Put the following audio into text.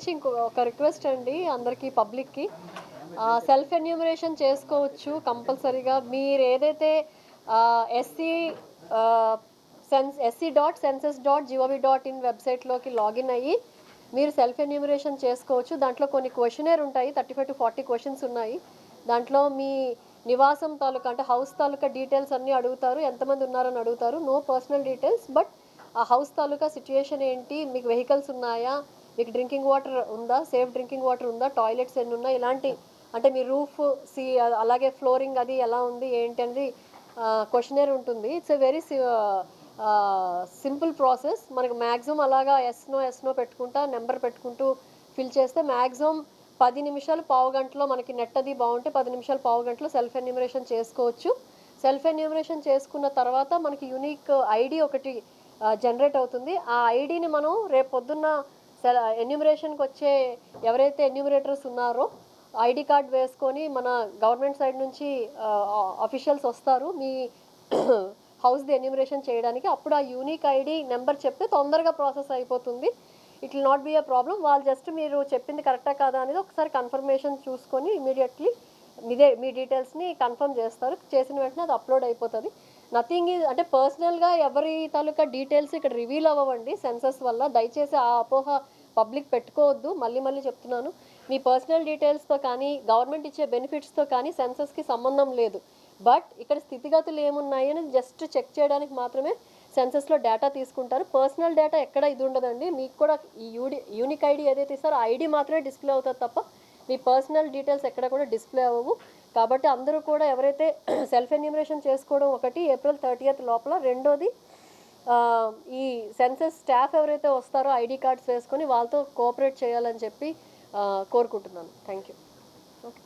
నుంచి ఒక రిక్వెస్ట్ అండి అందరికీ పబ్లిక్కి. సెల్ఫ్ ఎన్యూమరేషన్ చేసుకోవచ్చు కంపల్సరీగా. మీరు ఏదైతే ఎస్సీ sc.census.gov.in వెబ్సైట్లోకి లాగిన్ అయ్యి మీరు సెల్ఫ్ ఎన్యూమరేషన్ చేసుకోవచ్చు. దాంట్లో కొన్ని క్వశ్చనర్ ఉంటాయి, 35 to 40 క్వశ్చన్స్ ఉన్నాయి. దాంట్లో మీ నివాసం తాలూకా అంటే హౌస్ తాలూకా డీటెయిల్స్ అన్నీ అడుగుతారు, ఎంతమంది ఉన్నారని అడుగుతారు. నో పర్సనల్ డీటెయిల్స్, బట్ ఆ హౌస్ తాలూకా సిచ్యుయేషన్ ఏంటి, మీకు వెహికల్స్ ఉన్నాయా, మీకు డ్రింకింగ్ వాటర్ ఉందా, సేఫ్ డ్రింకింగ్ వాటర్ ఉందా, టాయిలెట్స్ ఎన్ని ఉన్నాయి, ఇలాంటి అంటే మీ రూఫ్ అలాగే ఫ్లోరింగ్ అది ఎలా ఉంది ఏంటి అనేది క్వశ్చనర్ ఉంటుంది. It's a very simple process. మనకు మ్యాక్సిమం అలాగా ఎస్నో పెట్టుకుంటా నెంబర్ పెట్టుకుంటూ ఫిల్ చేస్తే మ్యాక్సిమం 10 నిమిషాలు పావు గంటలో మనకి నెట్ అది బాగుంటే 10 నిమిషాలు పావు గంటలో సెల్ఫ్ ఎన్యూమరేషన్ చేసుకోవచ్చు. సెల్ఫ్ ఎన్యూమరేషన్ చేసుకున్న తర్వాత మనకి యూనిక్ ఐడి ఒకటి జనరేట్ అవుతుంది. ఆ ఐడిని మనం రేపు పొద్దున్న ఎన్యూమరేషన్కి వచ్చే ఎవరైతే ఎన్యూమరేటర్స్ ఉన్నారో ఐడి కార్డ్ వేసుకొని మన గవర్నమెంట్ సైడ్ నుంచి అఫీషియల్స్ వస్తారు మీ హౌస్ది ఎన్యూమరేషన్ చేయడానికి. అప్పుడు ఆ యూనిక్ ఐడి నెంబర్ చెప్తే తొందరగా ప్రాసెస్ అయిపోతుంది. It will not be a problem. వాళ్ళు జస్ట్ మీరు చెప్పింది కరెక్టా కాదా అనేది ఒకసారి కన్ఫర్మేషన్ చూసుకొని ఇమీడియట్లీ మీ డీటెయిల్స్ని కన్ఫర్మ్ చేస్తారు. చేసిన వెంటనే అది అప్లోడ్ అయిపోతుంది. నథింగ్ ఈజ్ అంటే పర్సనల్గా ఎవరి తాలూకా డీటెయిల్స్ ఇక్కడ రివీల్ అవ్వండి సెన్సస్ వల్ల. దయచేసి ఆ అపోహ పబ్లిక్ పెట్టుకోవద్దు. మళ్ళీ చెప్తున్నాను, మీ పర్సనల్ డీటెయిల్స్తో కానీ గవర్నమెంట్ ఇచ్చే బెనిఫిట్స్తో కానీ సెన్సస్కి సంబంధం లేదు. బట్ ఇక్కడ స్థితిగతులు ఏమున్నాయి అని జస్ట్ చెక్ చేయడానికి మాత్రమే సెన్సస్లో డేటా తీసుకుంటారు. పర్సనల్ డేటా ఎక్కడ ఇది ఉండదండి. మీకు కూడా ఈ యూనిక్ ఐడి ఏదైతే ఇస్తారో ఐడి మాత్రమే డిస్ప్లే అవుతుంది తప్ప మీ పర్సనల్ డీటెయిల్స్ ఎక్కడ కూడా డిస్ప్లే అవ్వవు. కాబట్టి అందరూ కూడా ఎవరైతే సెల్ఫ్ ఎన్యూమరేషన్ చేసుకోవడం ఒకటి April 30th లోపల, రెండోది ఈ సెన్సస్ స్టాఫ్ ఎవరైతే వస్తారో ఐడి కార్డ్స్ వేసుకొని వాళ్ళతో కోఆపరేట్ చేయాలని చెప్పి కోరుకుంటున్నాను. Thank you. ఓకే.